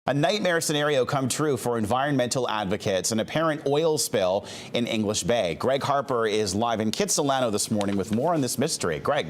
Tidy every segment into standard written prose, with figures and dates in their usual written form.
A nightmare scenario come true for environmental advocates, an apparent oil spill in English Bay. Greg Harper is live in Kitsilano this morning with more on this mystery. Greg.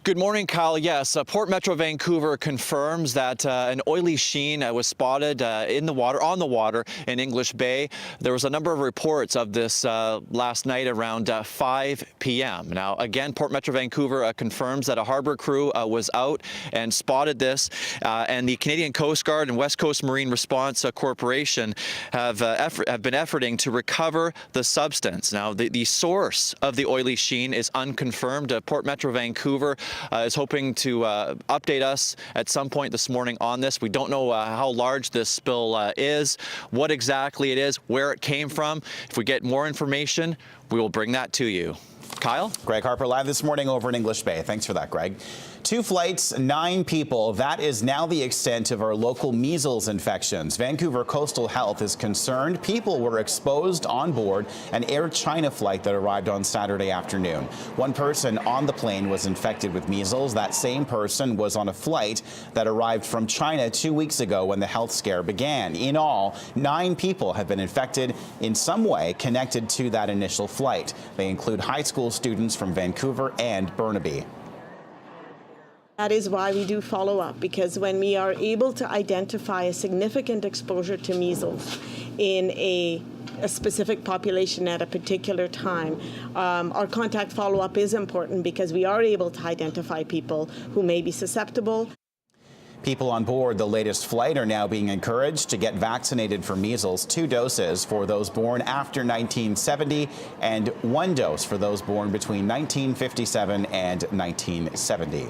Good morning, Kyle. Yes, Port Metro Vancouver confirms that an oily sheen was spotted on the water in English Bay. There was a number of reports of this last night around 5 p.m. Now, again, Port Metro Vancouver confirms that a harbor crew was out and spotted this, and the Canadian Coast Guard and West Coast Marine Response Corporation have been efforting to recover the substance. Now, the source of the oily sheen is unconfirmed. Port Metro Vancouver is hoping to update us at some point this morning on this. We don't know how large this spill is, what exactly it is, where it came from. If we get more information, we will bring that to you. Kyle? Greg Harper live this morning over in English Bay. Thanks for that, Greg. 2 flights, 9 people. That is now the extent of our local measles infections. Vancouver Coastal Health is concerned people were exposed on board an Air China flight that arrived on Saturday afternoon. 1 person on the plane was infected with measles. That same person was on a flight that arrived from China 2 weeks ago when the health scare began. In all, 9 people have been infected in some way connected to that initial flight. They include high school students from Vancouver and Burnaby. That is why we do follow up, because when we are able to identify a significant exposure to measles in a specific population at a particular time, our contact follow-up is important because we are able to identify people who may be susceptible. People on board the latest flight are now being encouraged to get vaccinated for measles, 2 doses for those born after 1970 and 1 dose for those born between 1957 and 1970.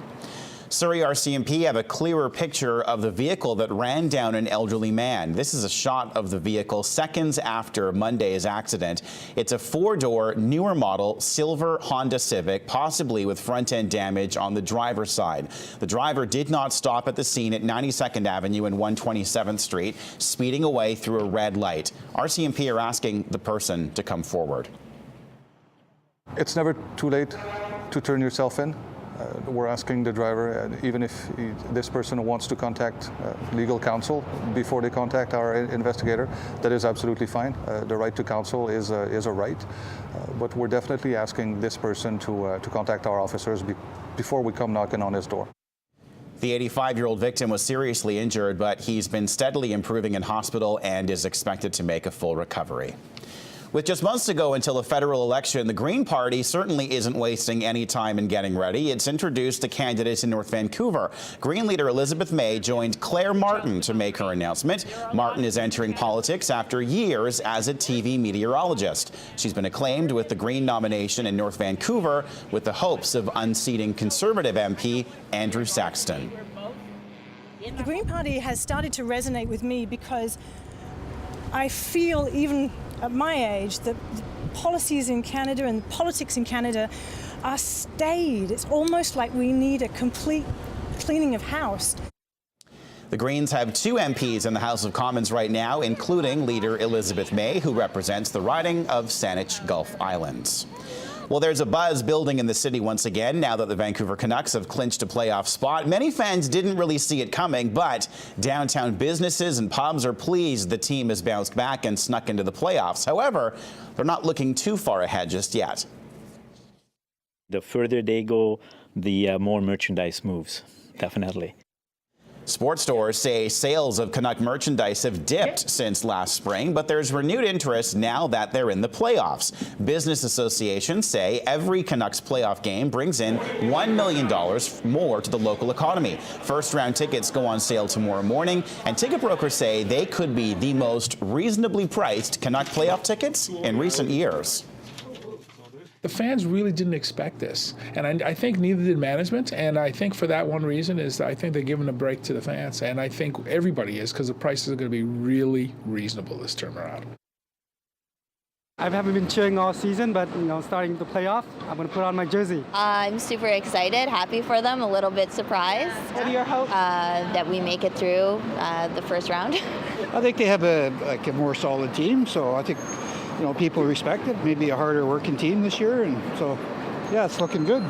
Surrey RCMP have a clearer picture of the vehicle that ran down an elderly man. This is a shot of the vehicle seconds after Monday's accident. It's a 4-door, newer model silver Honda Civic, possibly with front-end damage on the driver's side. The driver did not stop at the scene at 92nd Avenue and 127th Street, speeding away through a red light. RCMP are asking the person to come forward. It's never too late to turn yourself in. We're asking the driver, even if this person wants to contact legal counsel before they contact our investigator, that is absolutely fine. The right to counsel is a right, but we're definitely asking this person to contact our officers before we come knocking on his door. The 85-year-old victim was seriously injured, but he's been steadily improving in hospital and is expected to make a full recovery. With just months to go until a federal election, the Green Party certainly isn't wasting any time in getting ready. It's introduced a candidate in North Vancouver. Green leader Elizabeth May joined Claire Martin to make her announcement. Martin is entering politics after years as a TV meteorologist. She's been acclaimed with the Green nomination in North Vancouver with the hopes of unseating Conservative MP Andrew Saxton. The Green Party has started to resonate with me because I feel, even at my age, that the policies in Canada and politics in Canada are staid. It's almost like we need a complete cleaning of house. The Greens have 2 MPs in the House of Commons right now, including leader Elizabeth May, who represents the riding of Saanich Gulf Islands. Well, there's a buzz building in the city once again now that the Vancouver Canucks have clinched a playoff spot. Many fans didn't really see it coming, but downtown businesses and pubs are pleased the team has bounced back and snuck into the playoffs. However, they're not looking too far ahead just yet. The further they go, the more merchandise moves, definitely. Sports stores say sales of Canuck merchandise have dipped since last spring, but there's renewed interest now that they're in the playoffs. Business associations say every Canucks playoff game brings in $1 million more to the local economy. First-round tickets go on sale tomorrow morning, and ticket brokers say they could be the most reasonably priced Canuck playoff tickets in recent years. The fans really didn't expect this, and I think neither did management, and I think for that one reason is I think they're giving a break to the fans, and I think everybody is, because the prices are going to be really reasonable this term around. I haven't been cheering all season, but starting the playoff, I'm going to put on my jersey. I'm super excited, happy for them, a little bit surprised. What are your hopes? That we make it through the first round. I think they have a more solid team, so I think people respect it. Maybe a harder working team this year, and so yeah, it's looking good.